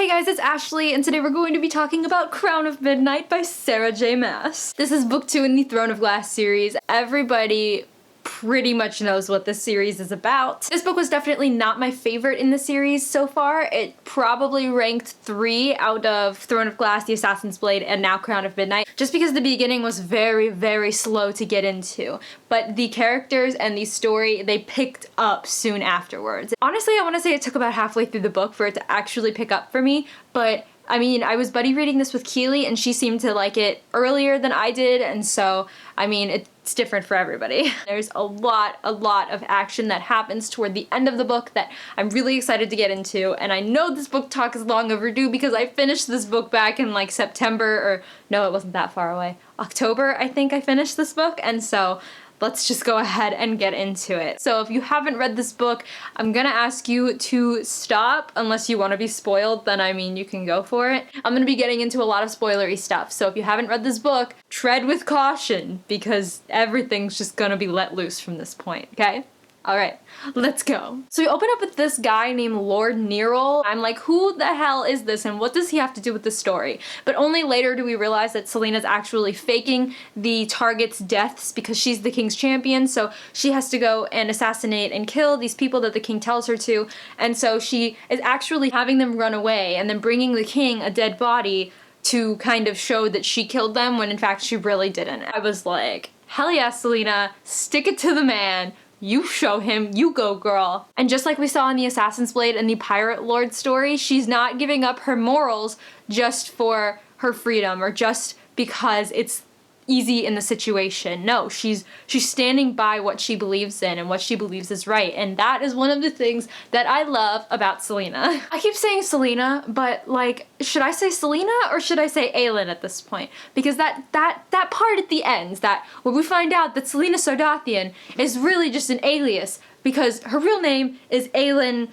Hey guys, it's Ashley, and today we're going to be talking about Crown of Midnight by Sarah J. Maas. This is book 2 in the Throne of Glass series. Everybody pretty much knows what this series is about. This book was definitely not my favorite in the series so far. It probably ranked 3 out of Throne of Glass, The Assassin's Blade, and now Crown of Midnight, just because the beginning was very, very slow to get into. But the characters and the story, they picked up soon afterwards. Honestly, I want to say it took about halfway through the book for it to actually pick up for me, but I mean, I was buddy reading this with Keely, and she seemed to like it earlier than I did, and so, I mean, it's different for everybody. There's a lot of action that happens toward the end of the book that I'm really excited to get into, and I know this book talk is long overdue because I finished this book back in like September, or no, it wasn't that far away. October, I think I finished this book, and so let's just go ahead and get into it. So if you haven't read this book, I'm gonna ask you to stop unless you want to be spoiled, then I mean you can go for it. I'm gonna be getting into a lot of spoilery stuff, so if you haven't read this book, tread with caution because everything's just gonna be let loose from this point, okay? Alright, let's go. So we open up with this guy named Lord Nero. I'm like, who the hell is this and what does he have to do with the story? But only later do we realize that Selena's actually faking the target's deaths because she's the king's champion, so she has to go and assassinate and kill these people that the king tells her to, and so she is actually having them run away and then bringing the king a dead body to kind of show that she killed them when in fact she really didn't. I was like, hell yeah, Selena, stick it to the man. You show him, you go girl. And just like we saw in the Assassin's Blade and the Pirate Lord story, she's not giving up her morals just for her freedom or just because it's easy in the situation. No, she's standing by what she believes in and what she believes is right, and that is one of the things that I love about Selena. I keep saying Selena, but like, should I say Selena or should I say Aelin at this point? Because that part at the end, that where we find out that Selena Sardathian is really just an alias because her real name is Aelin,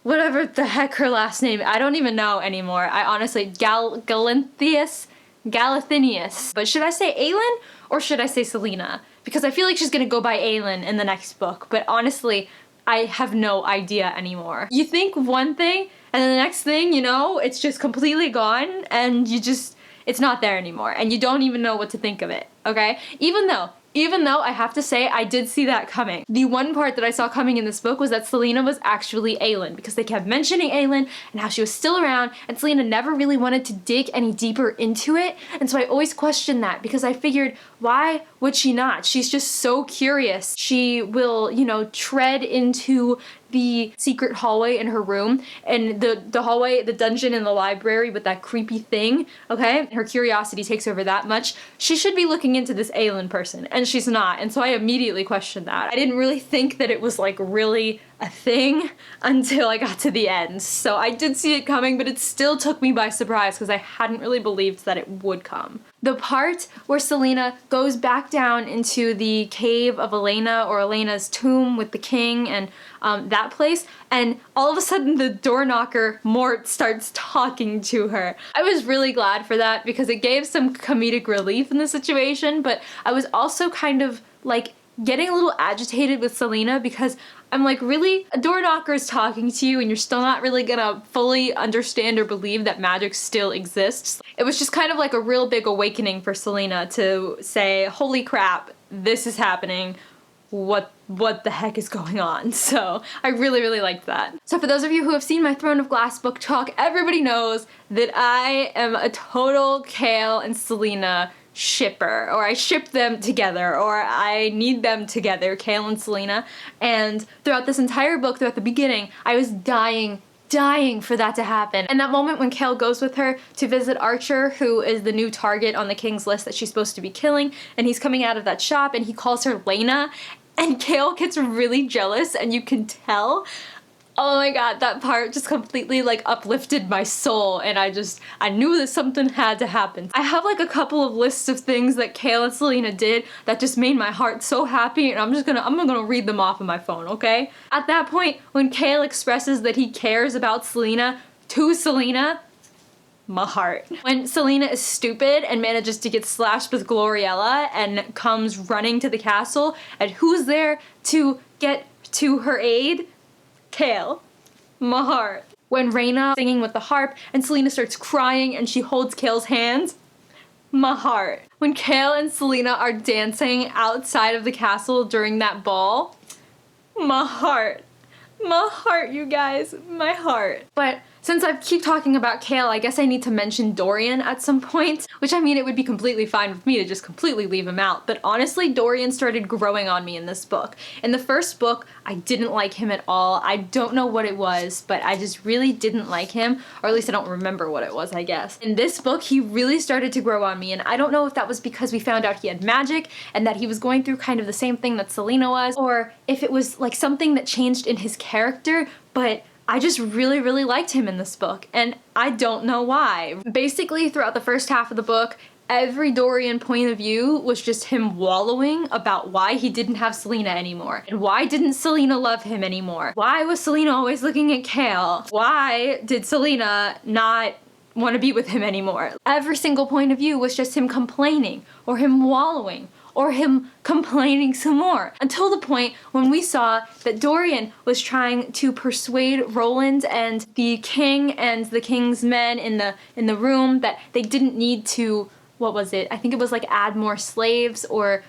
whatever the heck her last name, I don't even know anymore. I honestly, Galathinius. But should I say Aelin or should I say Selena? Because I feel like she's gonna go by Aelin in the next book, but honestly, I have no idea anymore. You think one thing, and then the next thing, you know, it's just completely gone, and it's not there anymore, and you don't even know what to think of it, okay? Even though I have to say I did see that coming. The one part that I saw coming in this book was that Selena was actually Aelin because they kept mentioning Aelin and how she was still around, and Selena never really wanted to dig any deeper into it, and so I always questioned that because I figured, why would she not? She's just so curious. She will, you know, tread into the secret hallway in her room, and the hallway, the dungeon in the library with that creepy thing, okay? Her curiosity takes over that much. She should be looking into this Aelin person, and she's not, and so I immediately questioned that. I didn't really think that it was like really a thing until I got to the end. So I did see it coming, but it still took me by surprise because I hadn't really believed that it would come. The part where Selena goes back down into the cave of Elena, or Elena's tomb with the king, and that place, and all of a sudden the door knocker, Mort, starts talking to her. I was really glad for that because it gave some comedic relief in the situation, but I was also kind of like getting a little agitated with Selena because I'm like, really? A door knocker is talking to you and you're still not really gonna fully understand or believe that magic still exists? It was just kind of like a real big awakening for Selena to say, holy crap, this is happening. What the heck is going on? So I really liked that. So for those of you who have seen my Throne of Glass book talk, everybody knows that I am a total Kale and Selena shipper, or I ship them together, or I need them together, Kale and Selena. And throughout this entire book, throughout the beginning, I was dying for that to happen. And that moment when Kale goes with her to visit Archer, who is the new target on the king's list that she's supposed to be killing, and he's coming out of that shop and he calls her Lena, and Kale gets really jealous, and you can tell. Oh my god, that part just completely like uplifted my soul, and I knew that something had to happen. I have like a couple of lists of things that Kale and Selena did that just made my heart so happy, and I'm gonna read them off of my phone, okay? At that point, when Kale expresses that he cares about Selena to Selena, my heart. When Selena is stupid and manages to get slashed with Gloriella and comes running to the castle, and who's there to get to her aid? Kale. My heart. when Reina singing with the harp and Selena starts crying and she holds Kale's hands. My heart. When Kale and Selena are dancing outside of the castle during that ball. My heart. My heart, you guys. My heart. But since I keep talking about Kale, I guess I need to mention Dorian at some point. Which, I mean, it would be completely fine with me to just completely leave him out. But honestly, Dorian started growing on me in this book. In the first book, I didn't like him at all. I don't know what it was, but I just really didn't like him. Or at least I don't remember what it was, I guess. In this book, he really started to grow on me. And I don't know if that was because we found out he had magic and that he was going through kind of the same thing that Selena was. Or if it was like something that changed in his character, but I just really, really liked him in this book, and I don't know why. Basically, throughout the first half of the book, every Dorian point of view was just him wallowing about why he didn't have Selena anymore. And why didn't Selena love him anymore? Why was Selena always looking at Kale? Why did Selena not want to be with him anymore? Every single point of view was just him complaining, or him wallowing, or him complaining some more. Until the point when we saw that Dorian was trying to persuade Roland and the king and the king's men in the room that they didn't need to, what was it? I think it was like add more slaves or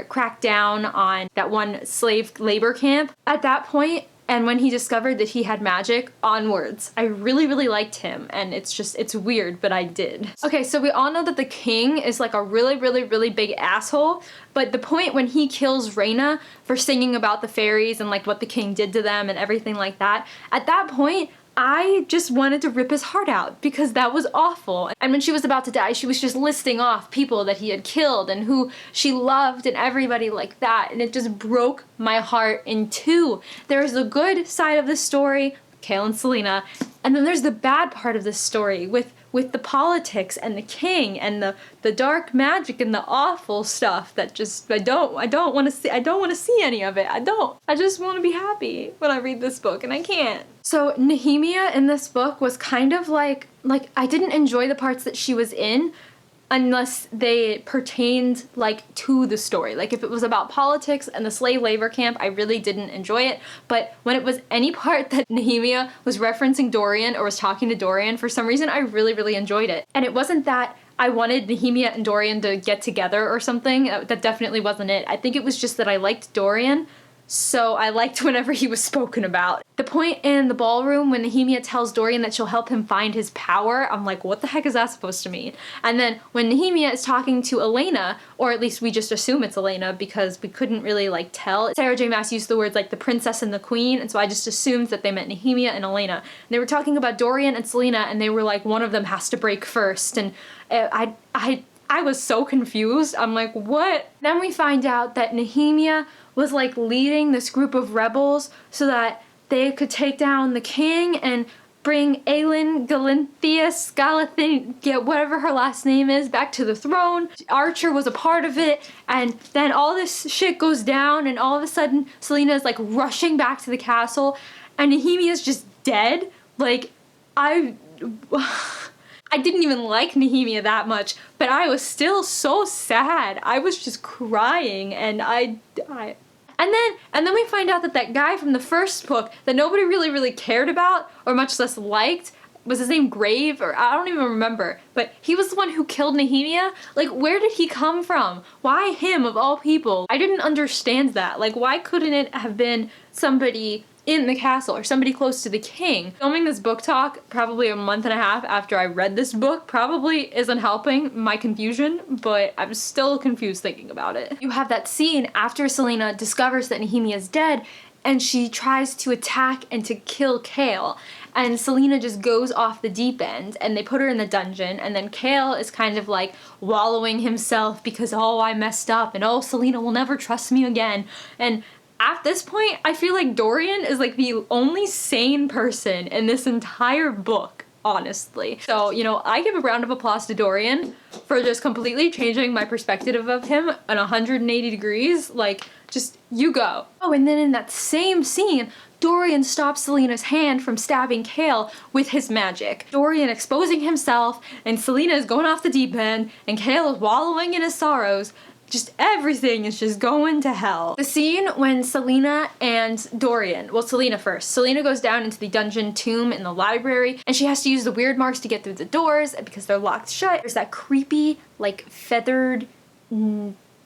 crack down on that one slave labor camp. At that point, and when he discovered that he had magic, onwards, I really, really liked him. And it's weird, but I did. Okay, so we all know that the king is like a really, really, really big asshole. But the point when he kills Reina for singing about the fairies and like what the king did to them and everything like that, at that point, I just wanted to rip his heart out because that was awful. And when she was about to die, she was just listing off people that he had killed and who she loved and everybody like that. And it just broke my heart in two. There's the good side of the story, Kale and Selena, and then there's the bad part of this story with the politics and the king and the dark magic and the awful stuff that just I don't want to see any of it. I just want to be happy when I read this book and I can't. So Nehemia in this book was kind of like I didn't enjoy the parts that she was in unless they pertained like to the story. Like if it was about politics and the slave labor camp, I really didn't enjoy it. But when it was any part that Nehemia was referencing Dorian or was talking to Dorian, for some reason I really, really enjoyed it. And it wasn't that I wanted Nehemia and Dorian to get together or something. That definitely wasn't it. I think it was just that I liked Dorian, so I liked whenever he was spoken about. The point in the ballroom when Nehemia tells Dorian that she'll help him find his power, I'm like, what the heck is that supposed to mean? And then when Nehemia is talking to Elena, or at least we just assume it's Elena because we couldn't really like tell. Sarah J. Maas used the words like the princess and the queen, and so I just assumed that they meant Nehemia and Elena. And they were talking about Dorian and Selena, and they were like, one of them has to break first, and I was so confused. I'm like, what? Then we find out that Nehemia was like leading this group of rebels so that they could take down the king and bring Aelin Galinthius, whatever her last name is, back to the throne. Archer was a part of it, and then all this shit goes down, and all of a sudden Selena is like rushing back to the castle, and Nehemia is just dead. Like, I didn't even like Nehemia that much, but I was still so sad. I was just crying, and And then we find out that guy from the first book that nobody really cared about, or much less liked, was his name Grave, or I don't even remember, but he was the one who killed Nehemia? Like, where did he come from? Why him, of all people? I didn't understand that. Like, why couldn't it have been somebody in the castle or somebody close to the king? Filming this book talk probably a month and a half after I read this book probably isn't helping my confusion, but I'm still confused thinking about it. You have that scene after Selena discovers that Nehemia is dead and she tries to attack and to kill Kale, and Selena just goes off the deep end and they put her in the dungeon, and then Kale is kind of like wallowing himself because, oh, I messed up, and oh, Selena will never trust me again. And at this point, I feel like Dorian is like the only sane person in this entire book, honestly. So, you know, I give a round of applause to Dorian for just completely changing my perspective of him at 180 degrees. Like, just, you go. Oh, and then in that same scene, Dorian stops Selena's hand from stabbing Kale with his magic. Dorian exposing himself, and Selena is going off the deep end, and Kale is wallowing in his sorrows. just everything is just going to hell. The scene when Selena and Dorian, well, Selena first. Selena goes down into the dungeon tomb in the library, and she has to use the weird marks to get through the doors because they're locked shut. There's that creepy, like, feathered,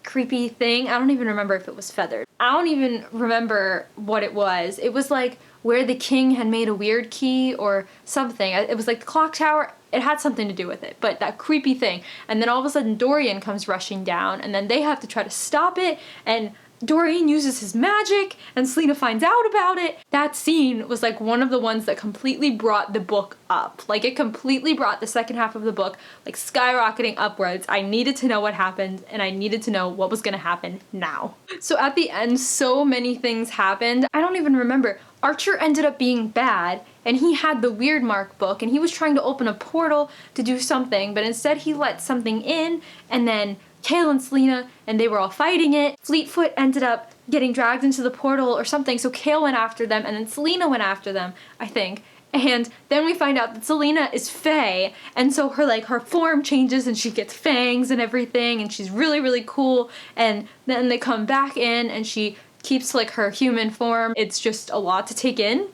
creepy thing. I don't even remember if it was feathered. I don't even remember what it was. It was like where the king had made a weird key or something. It was like the clock tower. It had something to do with it, but that creepy thing. And then all of a sudden Dorian comes rushing down, and then they have to try to stop it, and Dorian uses his magic, and Selena finds out about it. That scene was like one of the ones that completely brought the book up. Like, it completely brought the second half of the book, like, skyrocketing upwards. I needed to know what happened, and I needed to know what was gonna happen now. So at the end, so many things happened. I don't even remember. Archer ended up being bad, and he had the weird mark book, and he was trying to open a portal to do something, but instead he let something in, and then Kayla and Selena, and they were all fighting it. Fleetfoot ended up getting dragged into the portal or something, so Kayla went after them, and then Selena went after them, I think. And then we find out that Selena is Fae, and so her form changes, and she gets fangs and everything, and she's really, really cool, and then they come back in, and she keeps, like, her human form. It's just a lot to take in,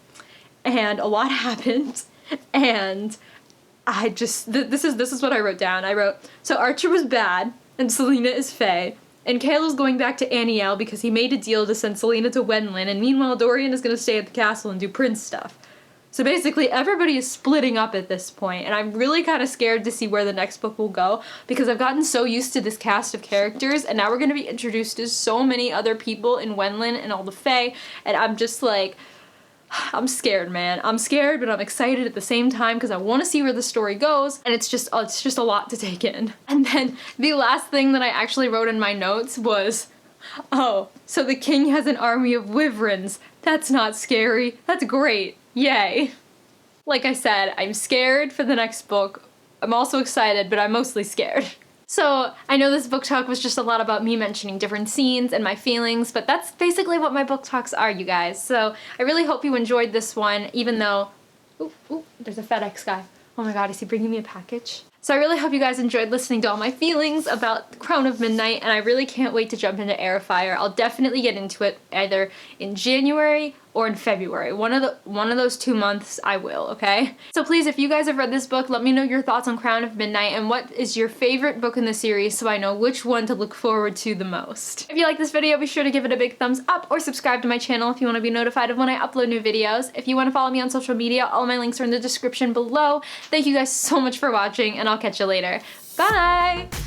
and a lot happened, and I just, this is what I wrote down. I wrote, so Archer was bad, and Selena is Fae, and Kayla's going back to Aniel because he made a deal to send Selena to Wenlin, and meanwhile Dorian is gonna stay at the castle and do prince stuff. So basically everybody is splitting up at this point, and I'm really kind of scared to see where the next book will go because I've gotten so used to this cast of characters, and now we're gonna be introduced to so many other people in Wenlin and all the Fae, and I'm just like, I'm scared, man. I'm scared, but I'm excited at the same time because I want to see where the story goes, and it's just a lot to take in. And then the last thing that I actually wrote in my notes was, oh, so the king has an army of wyverns. That's not scary. That's great. Yay. Like I said, I'm scared for the next book. I'm also excited, but I'm mostly scared. So, I know this book talk was just a lot about me mentioning different scenes and my feelings, but that's basically what my book talks are, you guys. So, I really hope you enjoyed this one, even though... Ooh, there's a FedEx guy. Oh my god, is he bringing me a package? So I really hope you guys enjoyed listening to all my feelings about Crown of Midnight, and I really can't wait to jump into Airfire. I'll definitely get into it either in January or in February. One of those 2 months I will, okay? So please, if you guys have read this book, let me know your thoughts on Crown of Midnight and what is your favorite book in the series so I know which one to look forward to the most. If you like this video, be sure to give it a big thumbs up or subscribe to my channel if you want to be notified of when I upload new videos. If you want to follow me on social media, all my links are in the description below. Thank you guys so much for watching, and I'll catch you later. Bye!